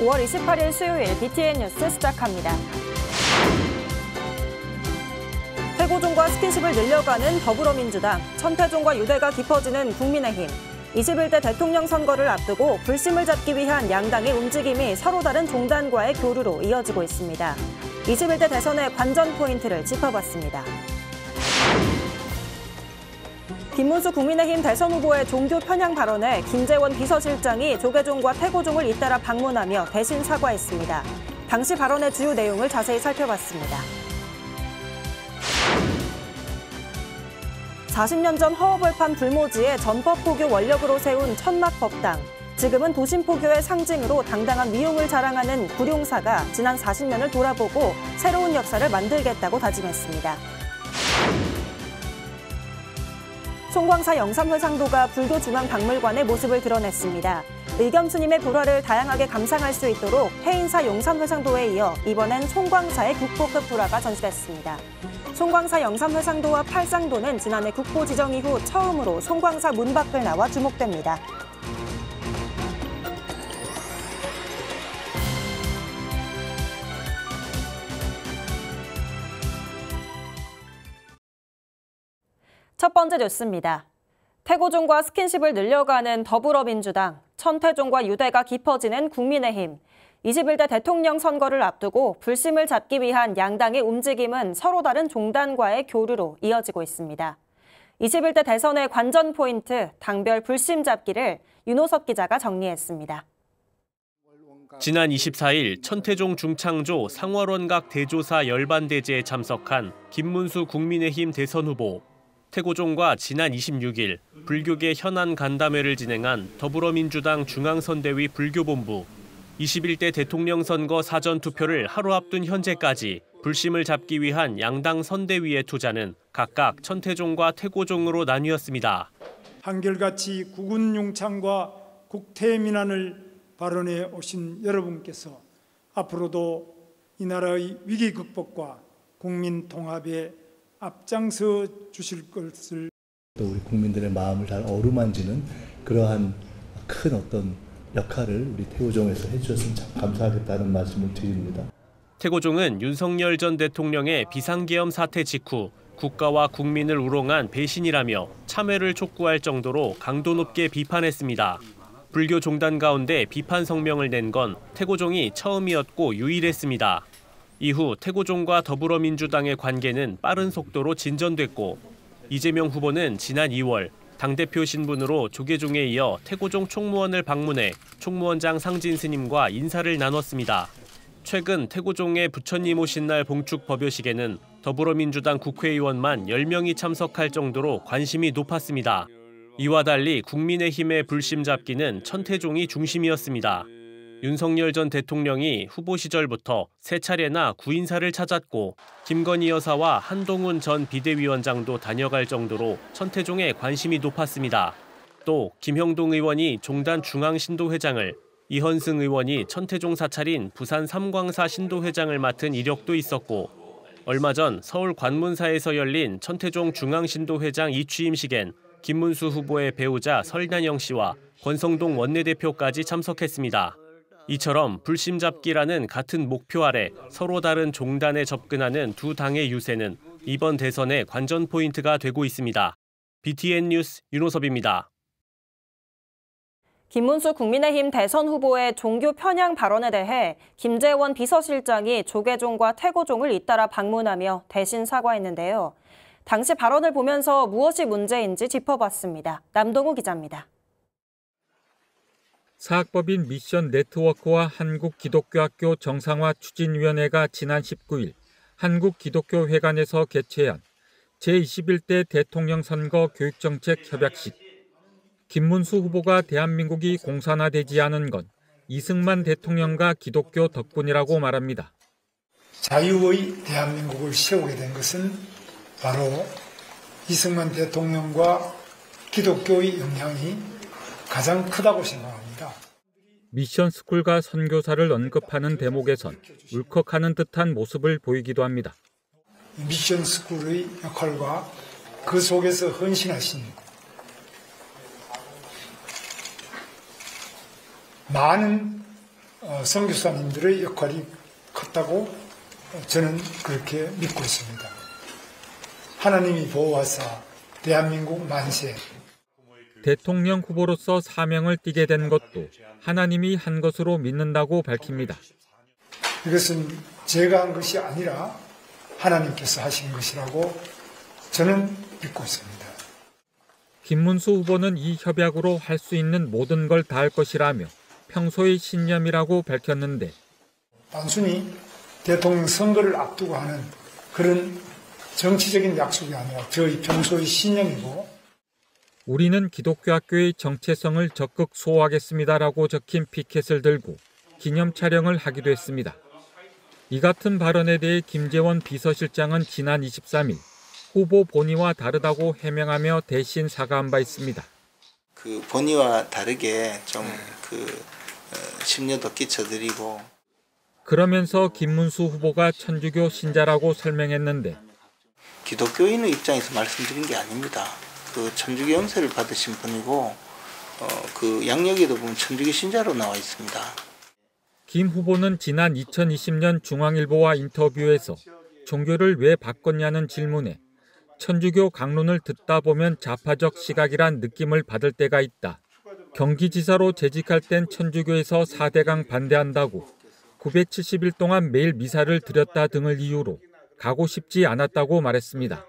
5월 28일 수요일 BTN 뉴스 시작합니다. 태고종과 스킨십을 늘려가는 더불어민주당, 천태종과 유대가 깊어지는 국민의힘. 21대 대통령 선거를 앞두고 불심을 잡기 위한 양당의 움직임이 서로 다른 종단과의 교류로 이어지고 있습니다. 21대 대선의 관전 포인트를 짚어봤습니다. 김문수 국민의힘 대선 후보의 종교 편향 발언에 김재원 비서실장이 조계종과 태고종을 잇따라 방문하며 대신 사과했습니다. 당시 발언의 주요 내용을 자세히 살펴봤습니다. 40년 전 허허벌판 불모지에 전법포교 원력으로 세운 천막법당. 지금은 도심포교의 상징으로 당당한 위용을 자랑하는 구룡사가 지난 40년을 돌아보고 새로운 역사를 만들겠다고 다짐했습니다. 송광사 영삼회상도가 불교중앙박물관의 모습을 드러냈습니다. 의겸스님의 불화를 다양하게 감상할 수 있도록 해인사 용산회상도에 이어 이번엔 송광사의 국보급 불화가 전시됐습니다. 송광사 영삼회상도와 팔상도는 지난해 국보 지정 이후 처음으로 송광사 문 밖을 나와 주목됩니다. 첫 번째 뉴스입니다. 태고종과 스킨십을 늘려가는 더불어민주당, 천태종과 유대가 깊어지는 국민의힘. 21대 대통령 선거를 앞두고 불심을 잡기 위한 양당의 움직임은 서로 다른 종단과의 교류로 이어지고 있습니다. 21대 대선의 관전 포인트, 당별 불심 잡기를 윤호섭 기자가 정리했습니다. 지난 24일 천태종 중창조 상월원각 대조사 열반대제에 참석한 김문수 국민의힘 대선 후보. 태고종과 지난 26일 불교계 현안 간담회를 진행한 더불어민주당 중앙선대위 불교본부. 21대 대통령 선거 사전투표를 하루 앞둔 현재까지 불심을 잡기 위한 양당 선대위의 투자는 각각 천태종과 태고종으로 나뉘었습니다. 한결같이 국운 용창과 국태 민안을 발언해 오신 여러분께서 앞으로도 이 나라의 위기 극복과 국민 통합에 앞장서 주실 것을, 또 우리 국민들의 마음을 잘 어루만지는 그러한 큰 어떤 역할을 우리 태고종에서 해주셨으면 참 감사하겠다는 말씀을 드립니다. 태고종은 윤석열 전 대통령의 비상계엄 사태 직후 국가와 국민을 우롱한 배신이라며 참회를 촉구할 정도로 강도 높게 비판했습니다. 불교 종단 가운데 비판 성명을 낸 건 태고종이 처음이었고 유일했습니다. 이후 태고종과 더불어민주당의 관계는 빠른 속도로 진전됐고 이재명 후보는 지난 2월 당대표 신분으로 조계종에 이어 태고종 총무원을 방문해 총무원장 상진 스님과 인사를 나눴습니다. 최근 태고종의 부처님 오신 날 봉축 법요식에는 더불어민주당 국회의원만 10명이 참석할 정도로 관심이 높았습니다. 이와 달리 국민의힘의 불심 잡기는 천태종이 중심이었습니다. 윤석열 전 대통령이 후보 시절부터 세 차례나 구인사를 찾았고 김건희 여사와 한동훈 전 비대위원장도 다녀갈 정도로 천태종에 관심이 높았습니다. 또 김형동 의원이 종단 중앙신도회장을, 이현승 의원이 천태종 사찰인 부산 삼광사 신도회장을 맡은 이력도 있었고 얼마 전 서울 관문사에서 열린 천태종 중앙신도회장 이취임식엔 김문수 후보의 배우자 설난영 씨와 권성동 원내대표까지 참석했습니다. 이처럼 불심 잡기라는 같은 목표 아래 서로 다른 종단에 접근하는 두 당의 유세는 이번 대선의 관전 포인트가 되고 있습니다. BTN 뉴스 윤호섭입니다. 김문수 국민의힘 대선 후보의 종교 편향 발언에 대해 김재원 비서실장이 조계종과 태고종을 잇따라 방문하며 대신 사과했는데요. 당시 발언을 보면서 무엇이 문제인지 짚어봤습니다. 남동우 기자입니다. 사학법인 미션 네트워크와 한국기독교학교 정상화 추진위원회가 지난 19일 한국기독교회관에서 개최한 제21대 대통령 선거 교육정책 협약식. 김문수 후보가 대한민국이 공산화되지 않은 건 이승만 대통령과 기독교 덕분이라고 말합니다. 자유의 대한민국을 세우게 된 것은 바로 이승만 대통령과 기독교의 영향이 가장 크다고 생각합니다. 미션 스쿨과 선교사를 언급하는 대목에선 울컥하는 듯한 모습을 보이기도 합니다. 미션 스쿨의 역할과 그 속에서 헌신하신 많은 선교사님들의 역할이 컸다고 저는 그렇게 믿고 있습니다. 하나님이 보호하사 대한민국 만세. 대통령 후보로서 사명을 띠게 된 것도 하나님이 한 것으로 믿는다고 밝힙니다. 이것은 제가 한 것이 아니라 하나님께서 하신 것이라고 저는 믿고 있습니다. 김문수 후보는 이 협약으로 할 수 있는 모든 걸 다할 것이라며 평소의 신념이라고 밝혔는데 단순히 대통령 선거를 앞두고 하는 그런 정치적인 약속이 아니라 저희 평소의 신념이고 우리는 기독교 학교의 정체성을 적극 수호하겠습니다라고 적힌 피켓을 들고 기념 촬영을 하기도 했습니다. 이 같은 발언에 대해 김재원 비서실장은 지난 23일 후보 본의와 다르다고 해명하며 대신 사과한 바 있습니다. 그 본의와 다르게 좀 심려도 끼쳐드리고 그러면서 김문수 후보가 천주교 신자라고 설명했는데 기독교인의 입장에서 말씀드린 게 아닙니다. 그 천주교 영세를 받으신 분이고 그 양력에도 보면 천주교 신자로 나와 있습니다. 김 후보는 지난 2020년 중앙일보와 인터뷰에서 종교를 왜 바꿨냐는 질문에 천주교 강론을 듣다 보면 좌파적 시각이란 느낌을 받을 때가 있다. 경기지사로 재직할 땐 천주교에서 4대강 반대한다고 970일 동안 매일 미사를 드렸다 등을 이유로 가고 싶지 않았다고 말했습니다.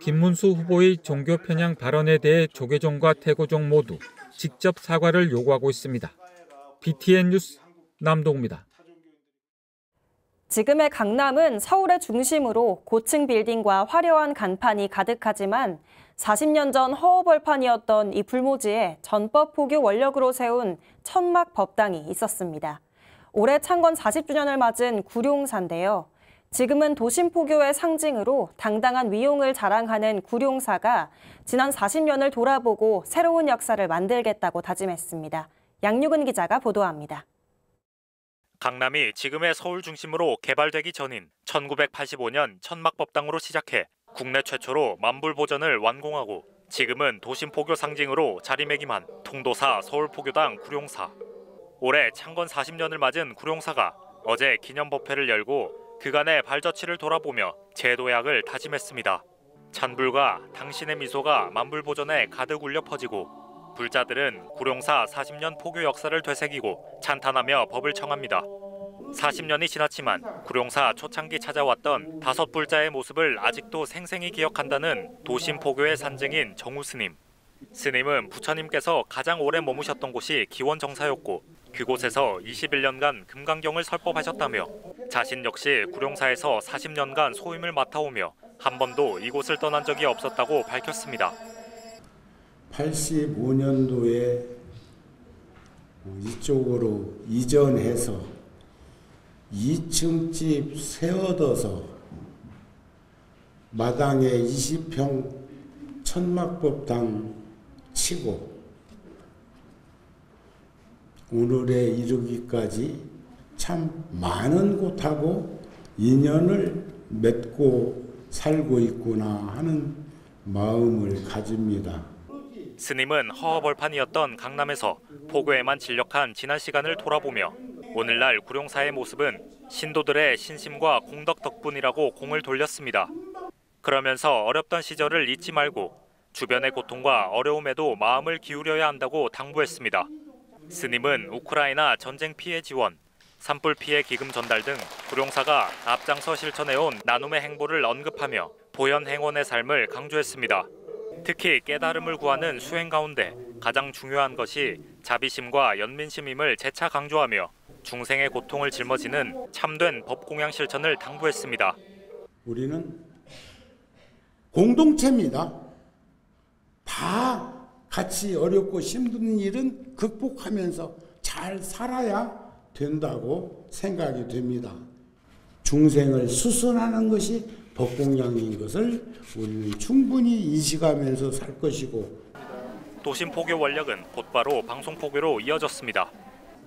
김문수 후보의 종교 편향 발언에 대해 조계종과 태고종 모두 직접 사과를 요구하고 있습니다. BTN 뉴스 남동우입니다. 지금의 강남은 서울의 중심으로 고층 빌딩과 화려한 간판이 가득하지만 40년 전 허허벌판이었던 이 불모지에 전법 포교 원력으로 세운 천막 법당이 있었습니다. 올해 창건 40주년을 맞은 구룡사인데요. 지금은 도심 포교의 상징으로 당당한 위용을 자랑하는 구룡사가 지난 40년을 돌아보고 새로운 역사를 만들겠다고 다짐했습니다. 양유근 기자가 보도합니다. 강남이 지금의 서울 중심으로 개발되기 전인 1985년 천막법당으로 시작해 국내 최초로 만불보전을 완공하고 지금은 도심포교 상징으로 자리매김한 통도사 서울포교당 구룡사. 올해 창건 40년을 맞은 구룡사가 어제 기념법회를 열고 그간의 발자취를 돌아보며 재도약을 다짐했습니다. 찬불과 당신의 미소가 만불보전에 가득 울려 퍼지고 불자들은 구룡사 40년 포교 역사를 되새기고 찬탄하며 법을 청합니다. 40년이 지났지만 구룡사 초창기 찾아왔던 5불자의 모습을 아직도 생생히 기억한다는 도심 포교의 산증인 정우 스님. 스님은 부처님께서 가장 오래 머무셨던 곳이 기원정사였고 그곳에서 21년간 금강경을 설법하셨다며 자신 역시 구룡사에서 40년간 소임을 맡아오며 한 번도 이곳을 떠난 적이 없었다고 밝혔습니다. 85년도에 이쪽으로 이전해서 2층 집 세워둬서 마당에 20평 천막법당 치고 오늘에 이르기까지 참 많은 곳하고 인연을 맺고 살고 있구나 하는 마음을 가집니다. 스님은 허허벌판이었던 강남에서 포교에만 진력한 지난 시간을 돌아보며 오늘날 구룡사의 모습은 신도들의 신심과 공덕 덕분이라고 공을 돌렸습니다. 그러면서 어렵던 시절을 잊지 말고 주변의 고통과 어려움에도 마음을 기울여야 한다고 당부했습니다. 스님은 우크라이나 전쟁 피해 지원, 산불 피해 기금 전달 등 구룡사가 앞장서 실천해온 나눔의 행보를 언급하며 보현 행원의 삶을 강조했습니다. 특히 깨달음을 구하는 수행 가운데 가장 중요한 것이 자비심과 연민심임을 재차 강조하며 중생의 고통을 짊어지는 참된 법공양 실천을 당부했습니다. 우리는 공동체입니다. 다 같이 어렵고 힘든 일은 극복하면서 잘 살아야 된다고 생각이 됩니다. 중생을 수선하는 것이 법공양인 것을 우리는 충분히 인식하면서 살 것이고 도심 포교 원력은 곧바로 방송 포교로 이어졌습니다.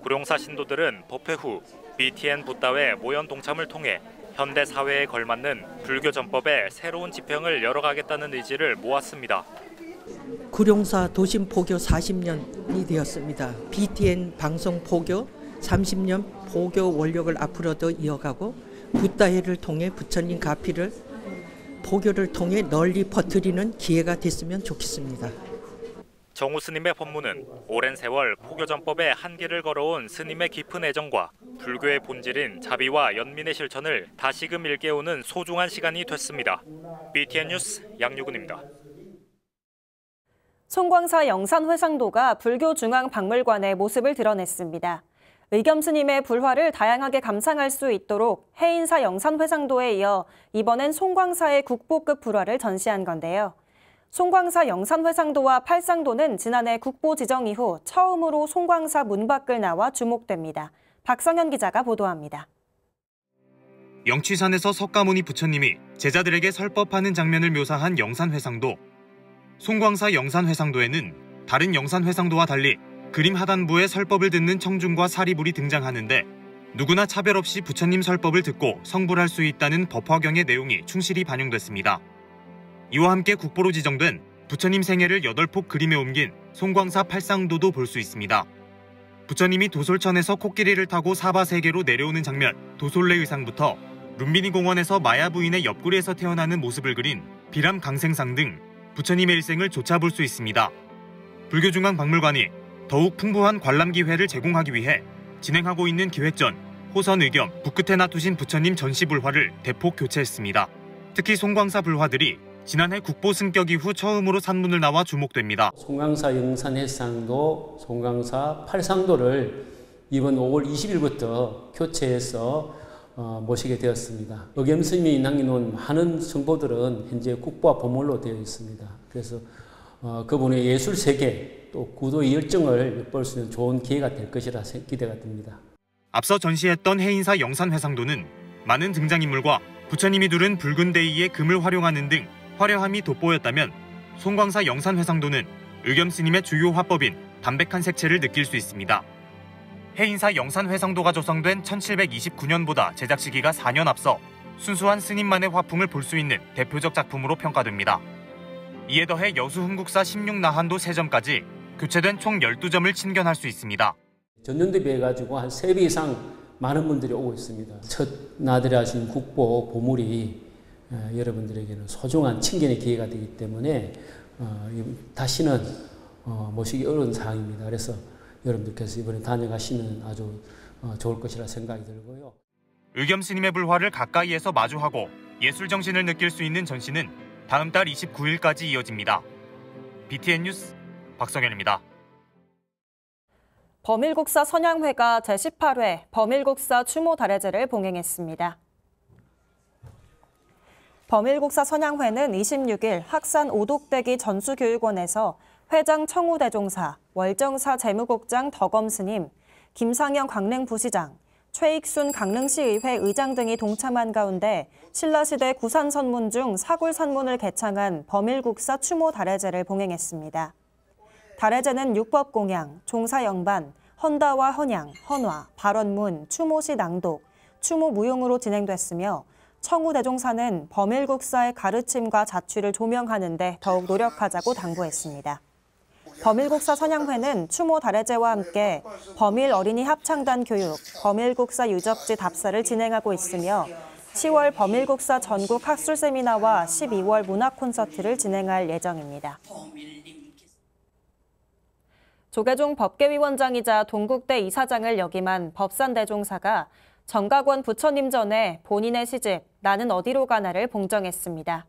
구룡사 신도들은 법회 후 BTN 붓다회 모연 동참을 통해 현대 사회에 걸맞는 불교 전법의 새로운 지평을 열어가겠다는 의지를 모았습니다. 구룡사 도심 포교 40년이 되었습니다. BTN 방송 포교 30년 포교 원력을 앞으로도 이어가고 붓다해를 통해 부처님 가피를 포교를 통해 널리 퍼뜨리는 기회가 됐으면 좋겠습니다. 정우 스님의 법문은 오랜 세월 포교 전법의 한계를 걸어온 스님의 깊은 애정과 불교의 본질인 자비와 연민의 실천을 다시금 일깨우는 소중한 시간이 됐습니다. BTN 뉴스 양유근입니다. 송광사 영산회상도가 불교중앙박물관의 모습을 드러냈습니다. 의겸 스님의 불화를 다양하게 감상할 수 있도록 해인사 영산회상도에 이어 이번엔 송광사의 국보급 불화를 전시한 건데요. 송광사 영산회상도와 팔상도는 지난해 국보 지정 이후 처음으로 송광사 문 밖을 나와 주목됩니다. 박성현 기자가 보도합니다. 영취산에서 석가모니 부처님이 제자들에게 설법하는 장면을 묘사한 영산회상도. 송광사 영산회상도에는 다른 영산회상도와 달리 그림 하단부에 설법을 듣는 청중과 사리불이 등장하는데 누구나 차별 없이 부처님 설법을 듣고 성불할 수 있다는 법화경의 내용이 충실히 반영됐습니다. 이와 함께 국보로 지정된 부처님 생애를 8폭 그림에 옮긴 송광사 팔상도도 볼 수 있습니다. 부처님이 도솔천에서 코끼리를 타고 사바세계로 내려오는 장면, 도솔레 의상부터 룸비니 공원에서 마야 부인의 옆구리에서 태어나는 모습을 그린 비람 강생상 등 부처님의 일생을 조차볼 수 있습니다. 불교중앙박물관이 더욱 풍부한 관람 기회를 제공하기 위해 진행하고 있는 기획전 호선 의겸 북끝에 놔두신 부처님 전시 불화를 대폭 교체했습니다. 특히 송광사 불화들이 지난해 국보 승격 이후 처음으로 산문을 나와 주목됩니다. 송광사 영산회상도, 송광사 팔상도를 이번 5월 20일부터 교체해서 모시게 되었습니다. 의겸 스님이 남겨놓은 많은 정보들은 현재 국보와 보물로 되어 있습니다. 그래서 그분의 예술 세계 또 구도의 열정을 엿볼 수 있는 좋은 기회가 될 것이라 기대가 됩니다. 앞서 전시했던 해인사 영산회상도는 많은 등장인물과 부처님이 두른 붉은 대이의 금을 활용하는 등 화려함이 돋보였다면 송광사 영산회상도는 의겸 스님의 주요 화법인 담백한 색채를 느낄 수 있습니다. 해인사 영산회상도가 조성된 1729년보다 제작 시기가 4년 앞서 순수한 스님만의 화풍을 볼 수 있는 대표적 작품으로 평가됩니다. 이에 더해 여수흥국사 16나한도 3점까지 교체된 총 12점을 친견할 수 있습니다. 전년도에 비해 가지고 한 3배 이상 많은 분들이 오고 있습니다. 첫 나들이 하신 국보 보물이 여러분들에게는 소중한 친견의 기회가 되기 때문에 다시는 모시기 어려운 사항입니다. 그래서 여러분들께서 이번에 다녀가시면 아주 좋을 것이라 생각이 들고요. 의겸 스님의 불화를 가까이에서 마주하고 예술 정신을 느낄 수 있는 전시는 다음 달 29일까지 이어집니다. BTN 뉴스 박성현입니다. 범일국사 선양회가 제18회 범일국사 추모 달해제를 봉행했습니다. 범일국사 선양회는 26일 학산 오독대기 전수교육원에서 회장 청우대종사, 월정사 재무국장 덕엄스님, 김상영 강릉부시장, 최익순 강릉시의회 의장 등이 동참한 가운데 신라시대 구산선문 중 사굴산문을 개창한 범일국사 추모 달해제를 봉행했습니다. 달해제는 육법공양, 종사영반, 헌다와 헌양, 헌화, 발언문, 추모시 낭독, 추모 무용으로 진행됐으며 청우 대종사는 범일국사의 가르침과 자취를 조명하는 데 더욱 노력하자고 당부했습니다. 범일국사 선양회는 추모 달해제와 함께 범일 어린이 합창단 교육, 범일국사 유적지 답사를 진행하고 있으며 10월 범일국사 전국 학술 세미나와 12월 문학 콘서트를 진행할 예정입니다. 조계종 법계위원장이자 동국대 이사장을 역임한 법산대종사가 정각원 부처님 전에 본인의 시집 나는 어디로 가나를 봉정했습니다.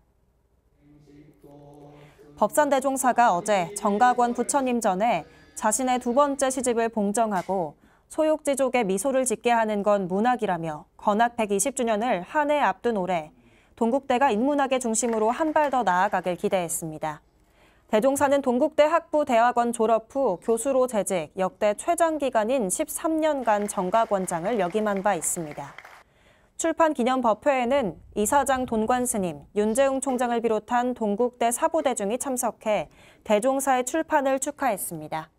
법산대종사가 어제 정각원 부처님 전에 자신의 2번째 시집을 봉정하고 소욕지족의 미소를 짓게 하는 건 문학이라며 건학 120주년을 한 해 앞둔 올해 동국대가 인문학의 중심으로 한 발 더 나아가길 기대했습니다. 대종사는 동국대 학부대학원 졸업 후 교수로 재직, 역대 최장 기간인 13년간 정각원장을 역임한 바 있습니다. 출판기념법회에는 이사장 돈관스님, 윤재웅 총장을 비롯한 동국대 사부대 중이 참석해 대종사의 출판을 축하했습니다.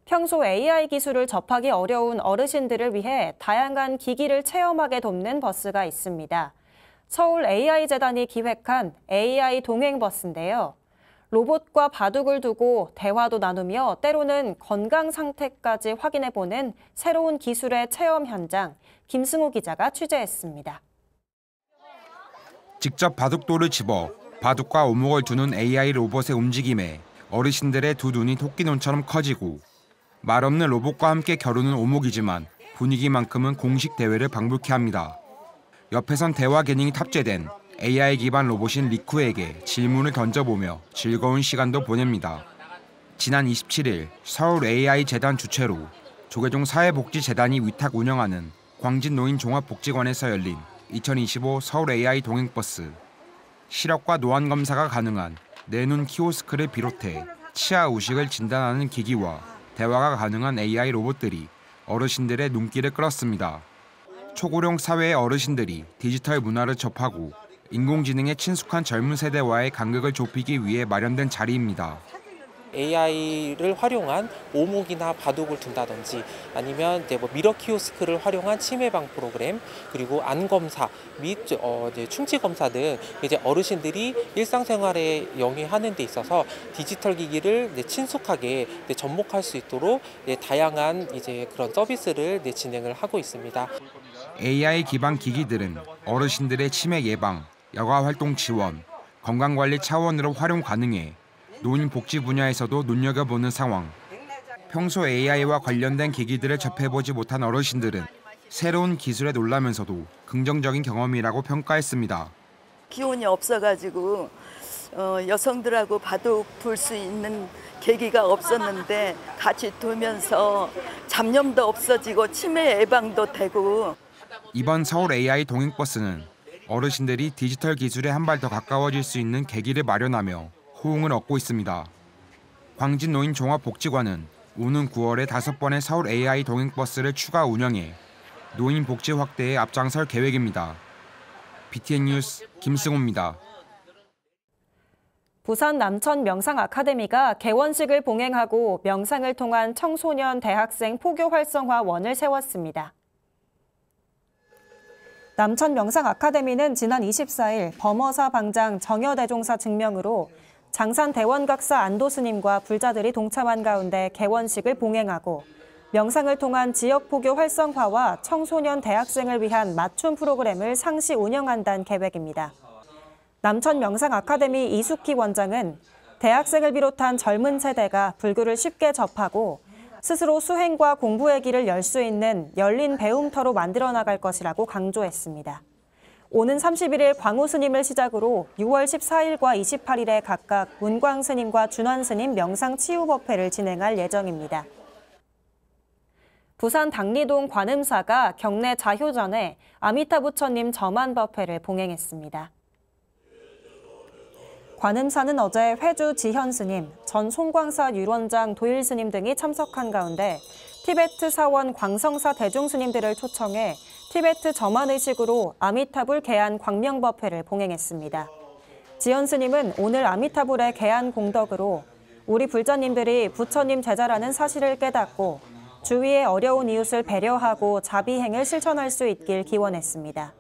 평소 AI 기술을 접하기 어려운 어르신들을 위해 다양한 기기를 체험하게 돕는 버스가 있습니다. 서울 AI재단이 기획한 AI 동행버스인데요. 로봇과 바둑을 두고 대화도 나누며 때로는 건강 상태까지 확인해보는 새로운 기술의 체험 현장, 김승우 기자가 취재했습니다. 직접 바둑돌을 집어 바둑과 오목을 두는 AI 로봇의 움직임에 어르신들의 두 눈이 토끼눈처럼 커지고 말 없는 로봇과 함께 겨루는 오목이지만 분위기만큼은 공식 대회를 방불케 합니다. 옆에선 대화 기능이 탑재된 AI 기반 로봇인 리쿠에게 질문을 던져보며 즐거운 시간도 보냅니다. 지난 27일 서울 AI 재단 주최로 조계종 사회복지재단이 위탁 운영하는 광진노인종합복지관에서 열린 2025 서울 AI 동행버스. 시력과 노안 검사가 가능한 내눈 키오스크를 비롯해 치아 우식을 진단하는 기기와 대화가 가능한 AI 로봇들이 어르신들의 눈길을 끌었습니다. 초고령 사회의 어르신들이 디지털 문화를 접하고 인공지능에 친숙한 젊은 세대와의 간극을 좁히기 위해 마련된 자리입니다. AI를 활용한 오목이나 바둑을 둔다든지 아니면 미러 키오스크를 활용한 치매 예방 프로그램, 그리고 안 검사 및 충치 검사 등 어르신들이 일상생활에 영위하는 데 있어서 디지털 기기를 친숙하게 접목할 수 있도록 다양한 그런 서비스를 진행을 하고 있습니다. AI 기반 기기들은 어르신들의 치매 예방, 여가 활동 지원, 건강관리 차원으로 활용 가능해 노인 복지 분야에서도 눈여겨보는 상황. 평소 AI와 관련된 기기들을 접해보지 못한 어르신들은 새로운 기술에 놀라면서도 긍정적인 경험이라고 평가했습니다. 기운이 없어가지고 여성들하고 바둑 둘 수 있는 계기가 없었는데 같이 두면서 잡념도 없어지고 치매 예방도 되고. 이번 서울 AI 동행버스는 어르신들이 디지털 기술에 한 발 더 가까워질 수 있는 계기를 마련하며 호응을 얻고 있습니다. 광진노인종합복지관은 오는 9월에 5번의 서울 AI 동행버스를 추가 운영해 노인 복지 확대에 앞장설 계획입니다. BTN 뉴스 김승호입니다. 부산 남천 명상 아카데미가 개원식을 봉행하고 명상을 통한 청소년 대학생 포교 활성화원을 세웠습니다. 남천 명상 아카데미는 지난 24일 범어사 방장 정여대종사 증명으로 장산 대원각사 안도 스님과 불자들이 동참한 가운데 개원식을 봉행하고 명상을 통한 지역 포교 활성화와 청소년 대학생을 위한 맞춤 프로그램을 상시 운영한다는 계획입니다. 남천 명상 아카데미 이숙희 원장은 대학생을 비롯한 젊은 세대가 불교를 쉽게 접하고 스스로 수행과 공부의 길을 열 수 있는 열린 배움터로 만들어 나갈 것이라고 강조했습니다. 오는 31일 광우 스님을 시작으로 6월 14일과 28일에 각각 문광 스님과 준환 스님 명상 치유 법회를 진행할 예정입니다. 부산 당리동 관음사가 경내 자효전에 아미타 부처님 점안 법회를 봉행했습니다. 관음사는 어제 회주 지현 스님, 전 송광사 율원장 도일 스님 등이 참석한 가운데 티베트 사원 광성사 대중 스님들을 초청해 티베트 점안 의식으로 아미타불 개안 광명법회를 봉행했습니다. 지현 스님은 오늘 아미타불의 개안 공덕으로 우리 불자님들이 부처님 제자라는 사실을 깨닫고 주위의 어려운 이웃을 배려하고 자비행을 실천할 수 있길 기원했습니다.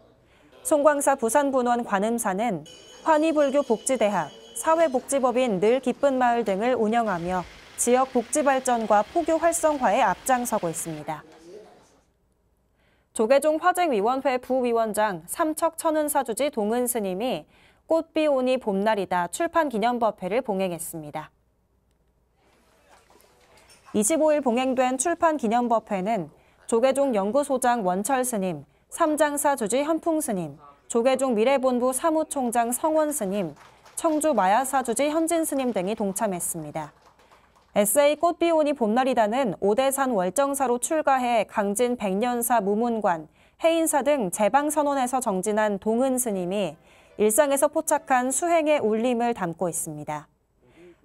송광사 부산분원 관음사는 환희불교 복지대학, 사회복지법인 늘 기쁜 마을 등을 운영하며 지역 복지 발전과 포교 활성화에 앞장서고 있습니다. 조계종 화쟁위원회 부위원장 삼척 천은사주지 동은 스님이 꽃비 오니 봄날이다 출판 기념법회를 봉행했습니다. 25일 봉행된 출판 기념법회는 조계종 연구소장 원철 스님, 삼장사 주지 현풍 스님, 조계종 미래본부 사무총장 성원 스님, 청주 마야사 주지 현진 스님 등이 동참했습니다. 에세이 꽃비 오니 봄날이다는 오대산 월정사로 출가해 강진 백년사 무문관, 해인사 등 제방선원에서 정진한 동은 스님이 일상에서 포착한 수행의 울림을 담고 있습니다.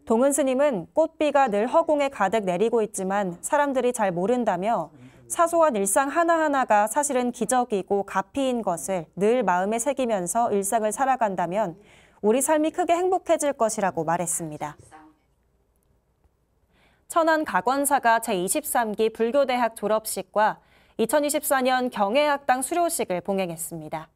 동은 스님은 꽃비가 늘 허공에 가득 내리고 있지만 사람들이 잘 모른다며 사소한 일상 하나하나가 사실은 기적이고 가피인 것을 늘 마음에 새기면서 일상을 살아간다면 우리 삶이 크게 행복해질 것이라고 말했습니다. 천안 각원사가 제23기 불교대학 졸업식과 2024년 경애학당 수료식을 봉행했습니다.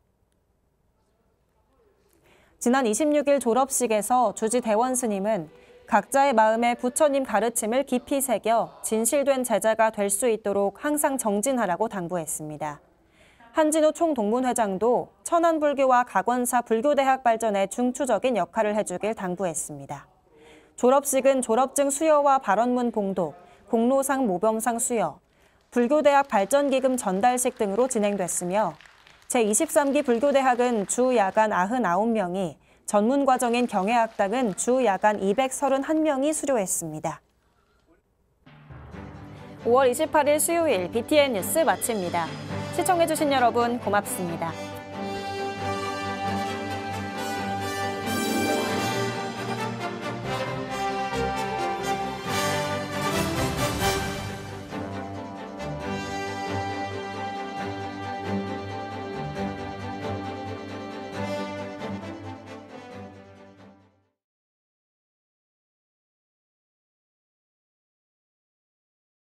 지난 26일 졸업식에서 주지 대원 스님은 각자의 마음에 부처님 가르침을 깊이 새겨 진실된 제자가 될 수 있도록 항상 정진하라고 당부했습니다. 한진우 총동문회장도 천안불교와 각원사 불교대학 발전에 중추적인 역할을 해주길 당부했습니다. 졸업식은 졸업증 수여와 발언문 봉독, 공로상 모범상 수여, 불교대학 발전기금 전달식 등으로 진행됐으며 제23기 불교대학은 주 야간 99명이, 전문과정인 경애학당은 주 야간 231명이 수료했습니다. 5월 28일 수요일 BTN 뉴스 마칩니다. 시청해주신 여러분 고맙습니다.